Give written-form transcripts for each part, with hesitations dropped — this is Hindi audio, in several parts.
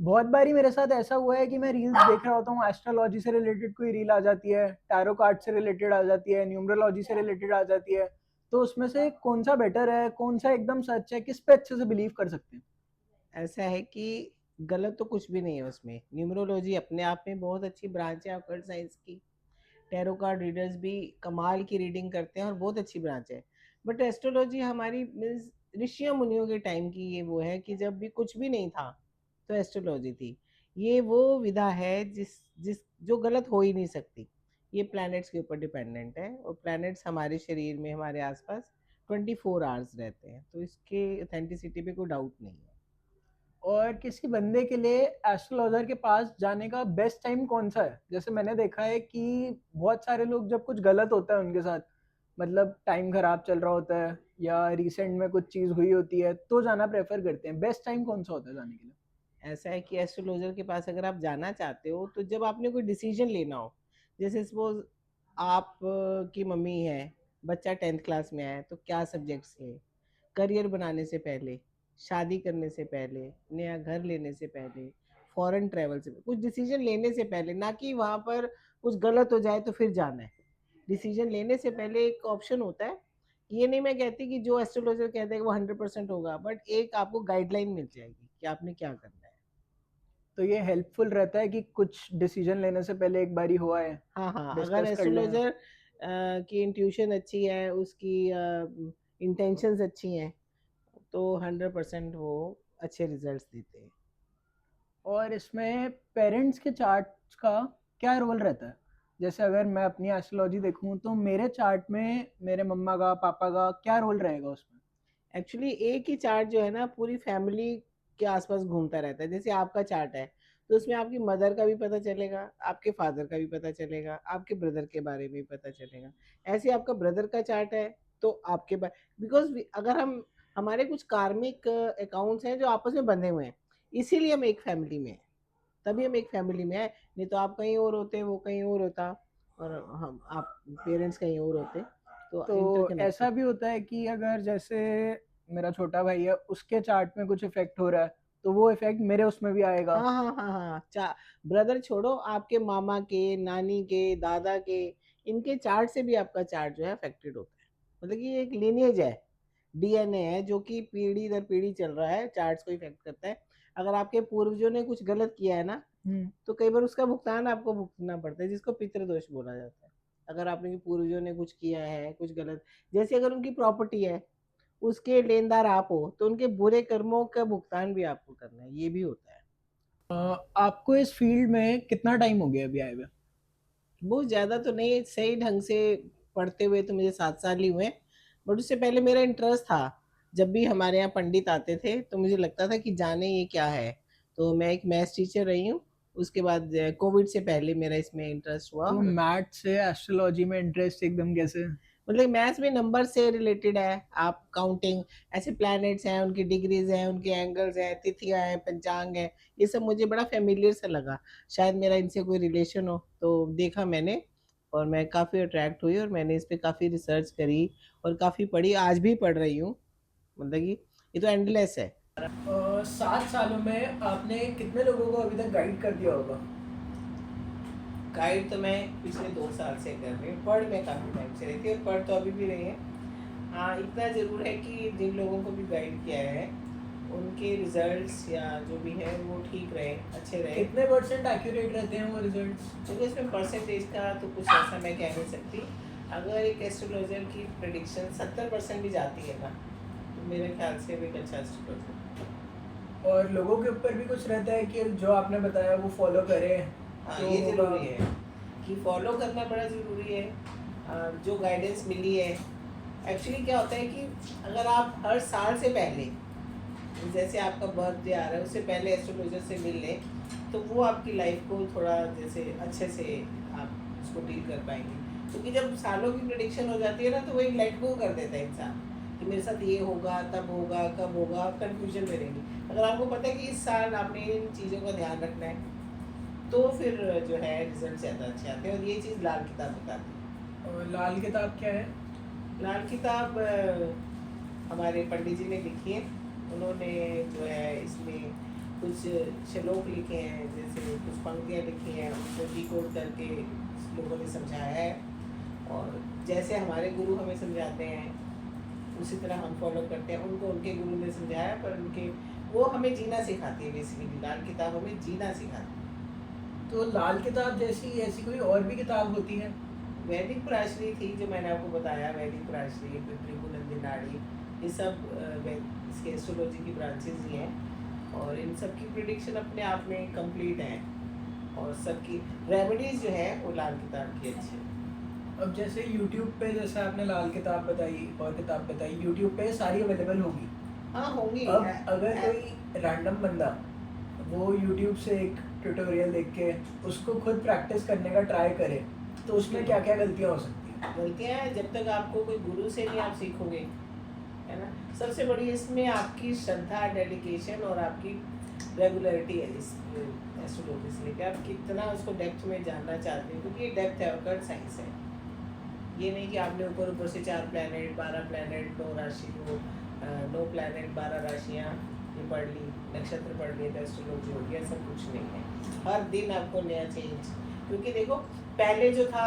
बहुत बारी मेरे साथ ऐसा हुआ है कि मैं रील्स देख रहा होता हूँ, एस्ट्रोलॉजी से रिलेटेड कोई रील आ जाती है, टैरो कार्ड से रिलेटेड आ जाती है, न्यूमरोलॉजी से रिलेटेड आ जाती है। तो उसमें से कौन सा बेटर है, कौन सा एकदम सच है, किस पे अच्छे से बिलीव कर सकते हैं? ऐसा है कि गलत तो कुछ भी नहीं है उसमें। न्यूमरोलॉजी अपने आप में बहुत अच्छी ब्रांच है ऑकल्ट साइंस की। टैरो कार्ड रीडर्स भी कमाल की रीडिंग करते हैं और बहुत अच्छी ब्रांच है। बट एस्ट्रोलॉजी हमारी मीन्स ऋषियों मुनियों के टाइम की ये वो है कि जब भी कुछ भी नहीं था तो एस्ट्रोलॉजी थी। ये वो विधा है जिस जिस जो गलत हो ही नहीं सकती। ये प्लैनेट्स के ऊपर डिपेंडेंट है और प्लैनेट्स हमारे शरीर में हमारे आसपास 24 आवर्स रहते हैं, तो इसके ऑथेंटिसिटी पे कोई डाउट नहीं है। और किसी बंदे के लिए एस्ट्रोलॉजर के पास जाने का बेस्ट टाइम कौन सा है? जैसे मैंने देखा है कि बहुत सारे लोग जब कुछ गलत होता है उनके साथ, मतलब टाइम खराब चल रहा होता है या रिसेंट में कुछ चीज हुई होती है, तो जाना प्रेफर करते हैं। बेस्ट टाइम कौन सा होता है जाने के लिए? ऐसा है कि एस्ट्रोलॉजर के पास अगर आप जाना चाहते हो तो जब आपने कोई डिसीजन लेना हो, जैसे सपोज आप की मम्मी है, बच्चा 10th क्लास में आया तो क्या सब्जेक्ट्स ले, करियर बनाने से पहले, शादी करने से पहले, नया घर लेने से पहले, फॉरेन ट्रैवल से कुछ डिसीजन लेने से पहले, ना कि वहाँ पर कुछ गलत हो जाए तो फिर जाना है। डिसीजन लेने से पहले एक ऑप्शन होता है। ये नहीं मैं कहती कि जो एस्ट्रोलॉजर कहते हैं वो 100% होगा, बट एक आपको गाइडलाइन मिल जाएगी कि आपने क्या करना है। तो ये हेल्पफुल रहता है कि कुछ डिसीजन लेने से पहले एक बारी हुआ है, हाँ, हाँ, अगर डिस्कस कर लें। एस्ट्रोलॉजर की इंट्यूशन अच्छी है, उसकी इंटेंशंस अच्छी हैं, तो 100% वो अच्छे रिजल्ट्स देते हैं। और इसमें पेरेंट्स के चार्ट का क्या रोल रहता है? जैसे अगर मैं अपनी एस्ट्रोलॉजी देखूं तो मेरे चार्ट में मेरे मम्मा का, पापा का क्या रोल रहेगा उसमें? एक्चुअली एक ही चार्ट जो है ना पूरी फैमिली के आसपास घूमता रहता है। जैसे आपका चार्ट है तो उसमें आपकी मदर का भी पता चलेगा, आपके फादर का भी पता चलेगा, आपके ब्रदर के बारे में भी पता चलेगा। ऐसे आपका ब्रदर का चार्ट है तो आपके बिकॉज अगर हम हमारे कुछ कार्मिक अकाउंट्स हैं जो आपस में बंधे हुए हैं, इसीलिए हम एक फैमिली में हैं। तभी हम एक फैमिली में है, नहीं तो आप कहीं और होते, वो कहीं और होता, और हम आप पेरेंट्स कहीं और होते, तो तो इंटरकनेक्टेड। ऐसा भी होता है कि अगर जैसे मेरा छोटा भाई है, उसके चार्ट में कुछ इफेक्ट हो रहा है, तो वो इफेक्ट मेरे उसमें भी आएगा? हाँ, हाँ, हाँ, हाँ, ब्रदर छोड़ो, आपके मामा के, नानी के, दादा के, इनके चार्ट से भी आपका चार्ट जो है अफेक्टेड होता है। मतलब कि ये एक लिनिएज है, डीएनए है जो कि पीढ़ी दर पीढ़ी चल रहा है, चार्ट्स को इफेक्ट करता है। अगर आपके पूर्वजों ने कुछ गलत किया है ना, हम्म। तो कई बार उसका भुगतान आपको भुगतना पड़ता है, जिसको पितृदोष बोला जाता है। अगर आपने पूर्वजों ने कुछ किया है, कुछ गलत, जैसे अगर उनकी प्रॉपर्टी है, उसके लेनदार आप हो, तो उनके बुरे कर्मों का भुगतान भी आपको करना है, ये भी होता है। आपको इस फील्ड में कितना टाइम हो गया अभी आए हुए? बहुत ज़्यादा तो नहीं, सही ढंग से पढ़ते हुए तो मुझे 7 साल ही हुए, बट उससे पहले मेरा इंटरेस्ट था। जब भी हमारे यहाँ पंडित आते थे तो मुझे लगता था कि जाने ये क्या है। तो मैं एक मैथ्स टीचर रही हूँ। उसके बाद कोविड से पहले मेरा इसमें इंटरेस्ट हुआ। तो मैथ से एस्ट्रोलॉजी में इंटरेस्ट एकदम कैसे? मतलब मैथ्स में नंबर से रिलेटेड है, आप काउंटिंग, ऐसे प्लैनेट्स हैं, उनकी डिग्रीज हैं, उनके एंगल्स हैं, तिथियां हैं, पंचांग है, ये सब मुझे बड़ा फेमिलियर सा लगा। शायद मेरा इनसे कोई रिलेशन हो, तो देखा मैंने, और मैं काफ़ी अट्रैक्ट हुई और मैंने इस पे काफ़ी रिसर्च करी और काफ़ी पढ़ी, आज भी पढ़ रही हूँ। मतलब कि ये तो एंडलेस है। 7 सालों में आपने कितने लोगों को अभी तक गाइड कर दिया होगा? गाइड तो मैं पिछले 2 साल से कर रही हूँ, पढ़ मैं काफ़ी टाइम से रही थी और पढ़ तो अभी भी रही है। हाँ, इतना ज़रूर है कि जिन लोगों को भी गाइड किया है उनके रिजल्ट्स या जो भी है वो ठीक रहे, अच्छे रहे। कितने परसेंट एक्यूरेट रहते हैं वो रिजल्ट्स? क्योंकि इसमें परसेंटेज का तो कुछ ऐसा मैं कह नहीं सकती। अगर एक एस्ट्रोलॉजर की प्रडिक्शन 70% भी जाती है ना, तो मेरे ख्याल से वो एक अच्छा एस्ट्रोलॉजर। और लोगों के ऊपर भी कुछ रहता है कि जो आपने बताया वो फॉलो करें हाँ, तो ये होगा? ज़रूरी है कि फॉलो करना बड़ा ज़रूरी है। जो गाइडेंस मिली है, एक्चुअली क्या होता है कि अगर आप हर साल से पहले, जैसे आपका बर्थडे आ रहा है उससे पहले एस्ट्रोलॉजर से मिल लें, तो वो आपकी लाइफ को थोड़ा जैसे अच्छे से आप उसको डील कर पाएंगे। क्योंकि जब सालों की प्रिडिक्शन हो जाती है ना, तो वो एक लेट गो कर देता है इंसान कि मेरे साथ ये होगा, तब होगा, कब होगा, आप कन्फ्यूजन में रहेंगे। अगर आपको पता है कि इस साल आपने इन चीज़ों का ध्यान रखना है, तो फिर जो है रिजल्ट ज़्यादा अच्छे आते हैं, और ये चीज़ लाल किताब बताती है। और लाल किताब क्या है? लाल किताब हमारे पंडित जी ने लिखी है। उन्होंने जो है इसमें कुछ श्लोक लिखे हैं, जैसे कुछ पंक्तियाँ लिखी हैं, उसको डिकोड करके लोगों ने समझाया है। और जैसे हमारे गुरु हमें समझाते हैं उसी तरह हम फॉलो करते हैं। उनको उनके गुरु ने समझाया, पर उनके वो हमें जीना सिखाती है। बेसिकली लाल किताब हमें जीना सिखाती है। तो लाल किताब जैसी ऐसी कोई और भी किताब होती है? वैदिक पराशरी थी जो मैंने आपको बताया, वैदिक पराशरी, त्रिपुनंदी नाड़ी, ये सब इसके एस्ट्रोलॉजी की ब्रांचेज ही हैं। और इन सब की प्रिडिक्शन अपने आप में कंप्लीट है। और सबकी रेमेडीज जो है वो लाल किताब की अच्छी है। अब जैसे यूट्यूब पे, जैसे आपने लाल किताब बताई और किताब बताई, यूट्यूब पे सारी अवेलेबल होगी। हाँ होंगी। अब अगर कोई रैंडम बंदा वो यूट्यूब से एक ट्यूटोरियल देख के उसको खुद प्रैक्टिस करने का ट्राई करे, तो उसमें क्या क्या गलतियाँ हो सकती हैं? गलतियाँ हैं, जब तक आपको कोई गुरु से नहीं आप सीखोगे, है ना। सबसे बड़ी इसमें आपकी श्रद्धा, डेडिकेशन और आपकी रेगुलरिटी है इस एस्ट्रोलॉजी से लेकर। आप कितना उसको डेप्थ में जानना चाहते हैं, क्योंकि ये डेप्थ है, ऑकल्ट साइंस है। ये नहीं कि आपने ऊपर ऊपर से 4 प्लैनेट, 12 प्लैनेट, 9 राशि को 9 प्लैनेट 12 राशियाँ ये पढ़ ली, नक्षत्र पढ़ लिए तो एस्ट्रोलॉजी हो गया। ऐसा कुछ नहीं है। हर दिन आपको नया चेंज, क्योंकि देखो पहले जो था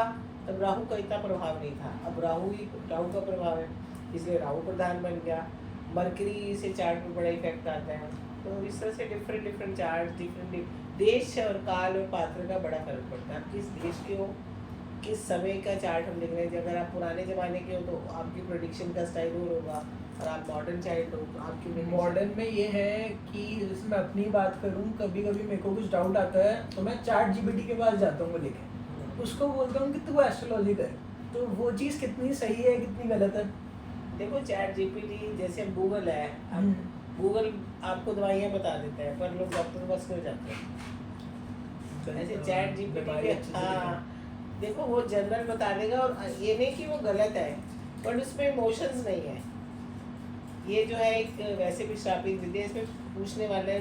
तब राहु का इतना प्रभाव नहीं था, अब राहु का प्रभाव है, इसलिए राहु प्रधान बन गया। मरकरी से चार्ट में बड़ा इफेक्ट आता है। तो इस तरह से डिफरेंट चार्ट, डिफरेंट देश और काल और पात्र का बड़ा फर्क पड़ता है। आप किस देश के हो, किस समय का चार्ट हम लिख रहे हैं। अगर आप पुराने ज़माने के हो तो आपकी प्रोडिक्शन का स्टाइल और होगा, और आप मॉडर्न चाइल्ड हो तो आपकी मॉडर्न में ये है कि जैसे मैं अपनी बात करूँ, कभी कभी मेरे को कुछ डाउट आता है तो मैं चैट जीपीटी के पास जाता हूँ, वो लेके उसको बोलता हूँ कि तू एस्ट्रोलॉजी कर। तो वो चीज़ कितनी सही है कितनी गलत है? देखो चैट जीपीटी जैसे गूगल है, अब गूगल आपको दवाइयाँ बता देता है, पर लोग डॉक्टर के पास क्यों जाते हैं? ऐसे चैट जीपीटी के, हाँ देखो वो जनरल बता देगा, और ये नहीं कि वो गलत है, बट उसमें इमोशंस नहीं है। ये जो है एक वैसे भी श्रापित विद्या, इसमें पूछने वाले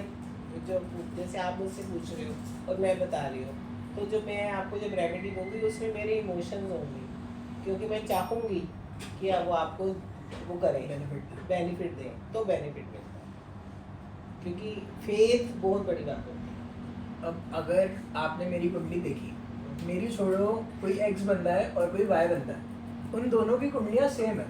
जो जैसे आप मुझसे पूछ रहे हो और मैं बता रही हूँ, तो जो मैं आपको जब रेमेडी दूंगी उसमें मेरे इमोशंस होंगे, क्योंकि मैं चाहूँगी कि अब वो आपको वो करें, बेनिफिट दें, तो बेनिफिट मिलता है। क्योंकि फेथ बहुत बड़ी बात होती है। अब अगर आपने मेरी कुंडली देखी, मेरी छोड़ो, कोई एक्स बंदा है और कोई वाई बंदा है, उन दोनों की कुंडलियाँ सेम है,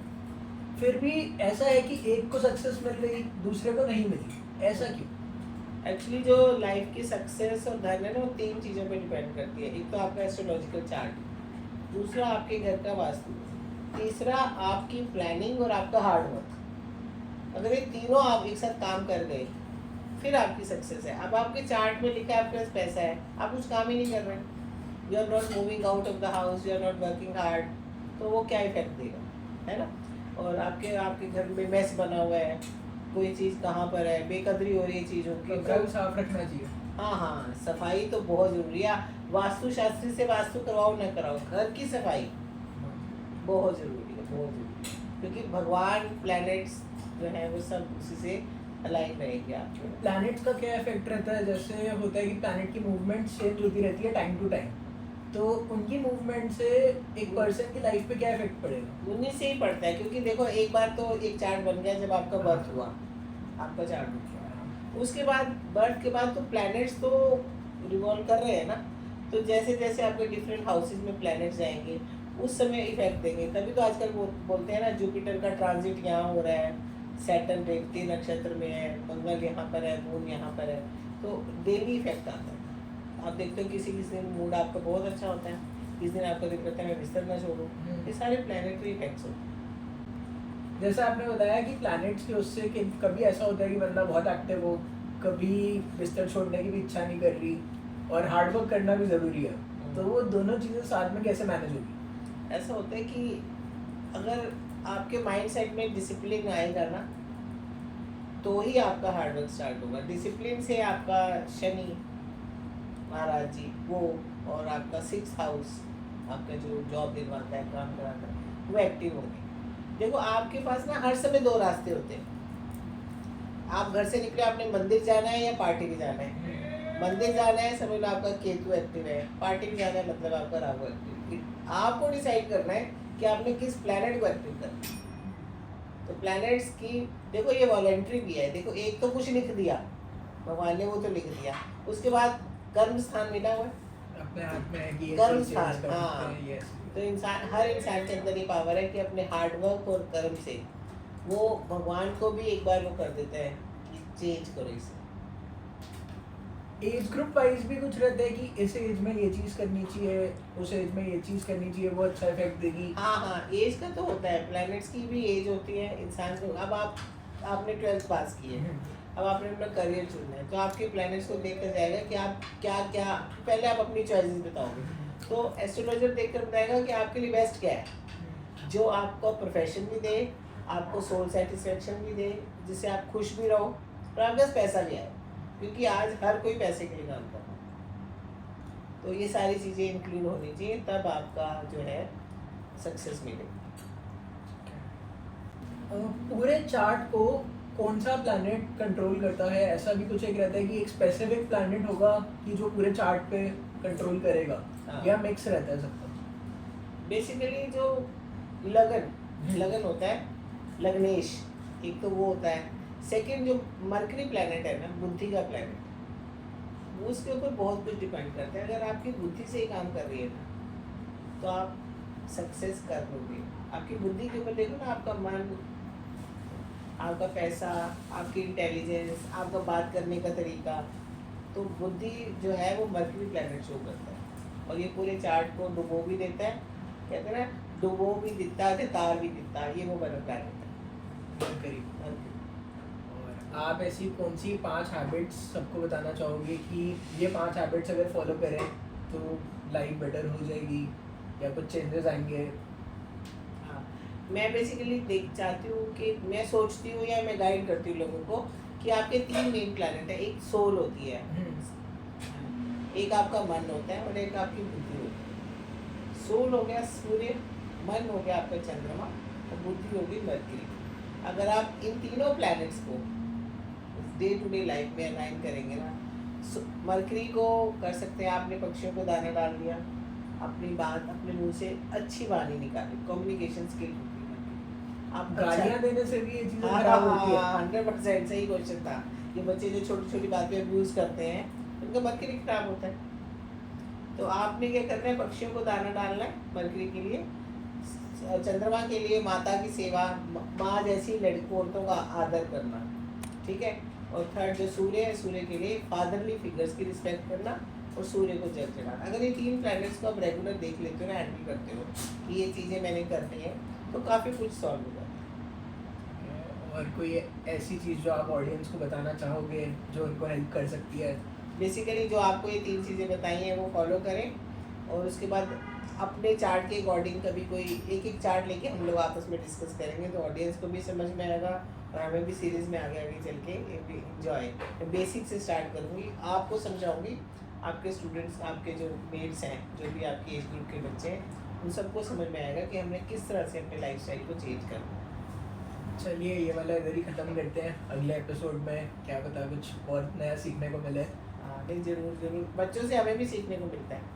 फिर भी ऐसा है कि एक को सक्सेस मिल गई दूसरे को नहीं मिली, ऐसा क्यों? एक्चुअली जो लाइफ की सक्सेस और धन है ना, वो 3 चीज़ों पे डिपेंड करती है। एक तो आपका एस्ट्रोलॉजिकल चार्ट, दूसरा आपके घर का वास्तु, तीसरा आपकी प्लानिंग और आपका हार्ड वर्क। अगर ये तीनों आप एक साथ काम कर गए, फिर आपकी सक्सेस है। अब आपके चार्ट में लिखा है आपके पास पैसा है, आप कुछ काम ही नहीं कर रहे, you are not moving out of the house, you are not working hard, तो वो क्या इफेक्ट देगा, है ना। और आपके घर में मैस बना हुआ है, कोई चीज़ कहाँ पर है, बेकदरी हो रही है चीज़ों की, घर साफ रखना चाहिए। हाँ सफाई तो बहुत ज़रूरी है। वास्तु शास्त्री से वास्तु करवाओ ना कराओ, घर की सफाई बहुत ज़रूरी है, बहुत ज़रूरी है। क्योंकि भगवान, प्लैनेट्स जो है वो सब उसी से अलाइन रहेंगे आपके। प्लैनेट्स का क्या इफेक्ट रहता है? जैसे होता है कि प्लैनेट की मूवमेंट चेंज होती रहती है टाइम टू टाइम, तो उनकी मूवमेंट से एक पर्सन की लाइफ पे क्या इफेक्ट पड़ेगा? उन्हीं से ही पड़ता है, क्योंकि देखो एक बार तो एक चार्ट बन गया जब आपका बर्थ हुआ, आपका चार्ट बन गया, उसके बाद बर्थ के बाद तो प्लैनेट्स तो रिवॉल्व कर रहे हैं ना, तो जैसे जैसे आपके डिफरेंट हाउसेज में प्लैनेट्स जाएंगे उस समय इफेक्ट देंगे। तभी तो आजकल वो बोलते हैं ना, जुपिटर का ट्रांजिट यहाँ हो रहा है, सैटर्न रेवती नक्षत्र में है, मंगल यहाँ पर है, मून यहाँ पर है, तो डेली इफेक्ट आता है। आप देखते हो किसी किसी दिन मूड आपका बहुत अच्छा होता है, किस दिन आपको दिक्कत है मैं बिस्तर ना छोड़ूं, ये सारे प्लैनेटरी इफेक्ट्स होते हैं। जैसे आपने बताया कि प्लैनेट्स की उससे कि कभी ऐसा होता है कि बंदा बहुत एक्टिव हो, कभी बिस्तर छोड़ने की भी इच्छा नहीं कर रही, और हार्ड वर्क करना भी ज़रूरी है, तो वो दोनों चीज़ें साथ में कैसे मैनेज होगी? ऐसा होता है कि अगर आपके माइंड सेट में डिसिप्लिन आएगा ना, तो ही आपका हार्ड वर्क स्टार्ट होगा। डिसिप्लिन से आपका शनि महाराज जी वो, और आपका 6th हाउस आपका जो जॉब दिलवाता है, काम कराता है, वो एक्टिव होंगे। देखो आपके पास ना हर समय 2 रास्ते होते हैं। आप घर से निकले, आपने मंदिर जाना है या पार्टी भी जाना है। मंदिर जाना है, समझ लो आपका केतु एक्टिव है, पार्टी भी जाना है मतलब आपका राहु एक्टिव। आपको डिसाइड करना है कि आपने किस प्लैनेट को एक्टिव करना है। तो प्लैनेट्स की देखो ये वॉलेंट्री भी है। देखो एक तो कुछ लिख दिया, भगवान ने वो तो लिख दिया। उसके बाद कर्म स्थान मिला हुआ है, अपने हाथ में है कि ये कर्म चीज़ स्थान, चेंज कर सकते हाँ। हैं, यस। तो इंसान, हर इंसान के अंदर ये पावर है कि अपने हार्डवर्क और कर्म से वो भगवान को भी एक बार वो कर देता है कि चेंज करो इसे। एज ग्रुप वाइज भी कुछ रहता है कि इस एज में ये चीज़ करनी चाहिए, उस एज में ये चीज़ करनी चाहिए, वो अच्छा इफेक्ट देगी। हाँ हाँ, एज का तो होता है, प्लैनेट्स की भी एज होती है इंसान को। अब आपने 12th पास की है, अब आपने अपना करियर चुनना है, तो आपके प्लैनेट्स को देखकर जाएगा कि आप क्या क्या, पहले आप अपनी चॉइसेस बताओगे, तो एस्ट्रोलॉजर देखकर बताएगा कि आपके लिए बेस्ट क्या है, जो आपको प्रोफेशन भी दे, आपको सोल सेटिस्फेक्शन भी दे, जिससे आप खुश भी रहो और आपके पास पैसा भी आए, क्योंकि आज हर कोई पैसे के लिए काम कर रहा है। तो ये सारी चीज़ें इंक्लूड होनी चाहिए, तब आपका जो है सक्सेस मिलेगी। पूरे चार्ट को कौन सा प्लैनेट कंट्रोल करता है, ऐसा भी कुछ एक रहता है कि एक स्पेसिफिक प्लैनेट होगा कि जो पूरे चार्ट पे कंट्रोल करेगा, हाँ। या मिक्स रहता है सबका? बेसिकली जो लगन होता है, लग्नेश, एक तो वो होता है। सेकंड जो मरकरी प्लैनेट है ना, बुद्धि का प्लैनेट, वो उसके ऊपर बहुत कुछ डिपेंड करता है। अगर आपकी बुद्धि से ही काम कर रही है ना, तो आप सक्सेस कर लोगे। आपकी बुद्धि के ऊपर देखो ना, आपका मन, आपका पैसा, आपकी इंटेलिजेंस, आपका बात करने का तरीका, तो बुद्धि जो है वो मरकरी प्लैनेट शो करता है, और ये पूरे चार्ट को डुबो भी देता है। कहते हैं ना, डुबो भी दिखता है, तार भी दिखता है, ये वो वाला प्लैनेट है मरकरी। मरकरी। और आप ऐसी कौन सी 5 हैबिट्स सबको बताना चाहोगे कि ये 5 हैबिट्स अगर फॉलो करें तो लाइफ बेटर हो जाएगी या कुछ चेंजेस आएंगे? हाँ, मैं बेसिकली चाहती हूँ कि, मैं सोचती हूँ या मैं गाइड करती हूँ लोगों को कि आपके 3 मेन प्लैनेट है। एक सोल होती है, एक आपका मन होता है, और एक आपकी बुद्धि होती है। सोल हो गया सूर्य, मन हो गया आपका चंद्रमा, और बुद्धि होगी मरकरी। अगर आप इन तीनों प्लैनेट्स को डे टू डे लाइफ में अलाइन करेंगे ना, मरकरी को कर सकते हैं, आपने पक्षियों को दाना डाल दिया, अपनी बात अपने मुंह से अच्छी वाणी निकाली, कम्युनिकेशन स्किल होती है। आप गालियाँ देने से भी ये चीज़ें खराब होती है? 100% सही क्वेश्चन था। ये बच्चे जो छोटी छोटी बात पे अब्यूज करते हैं, उनका मरकरी खराब होता है। तो आपने क्या करना है, पक्षियों को दाना डालना है मरकरी के लिए, चंद्रमा के लिए माता की सेवा, माँ जैसी लड़की औरतों का आदर करना, ठीक है। और थर्ड जो सूर्य है, सूर्य के लिए फादरली फिगर्स की रिस्पेक्ट करना, और सूर्य को जल चढ़ाना। अगर ये 3 प्लैनेट्स को आप रेगुलर देख लेते हो ना, हैंडल करते हो कि ये चीज़ें मैंने करनी है, तो काफ़ी कुछ सॉल्व हो जाता है। और कोई ऐसी चीज़ जो आप ऑडियंस को बताना चाहोगे जो उनको हेल्प कर सकती है? बेसिकली जो आपको ये 3 चीज़ें बताई हैं वो फॉलो करें, और उसके बाद अपने चार्ट के अकॉर्डिंग कभी कोई एक चार्ट लेके हम लोग आपस में डिस्कस करेंगे, तो ऑडियंस को भी समझ में आएगा, और हमें भी सीरीज़ में आगे आगे चल के इन्जॉय। बेसिक से स्टार्ट करूँगी, आपको समझाऊँगी, आपके स्टूडेंट्स, आपके जो मेट्स हैं, जो भी आपके एज ग्रुप के बच्चे हैं, उन सबको समझ में आएगा कि हमने किस तरह से अपने लाइफस्टाइल को चेंज करना है। चलिए ये वाला इधर ही ख़त्म करते हैं, अगले एपिसोड में क्या पता कुछ और नया सीखने को मिले। हाँ नहीं, ज़रूर ज़रूर, बच्चों से हमें भी सीखने को मिलता है।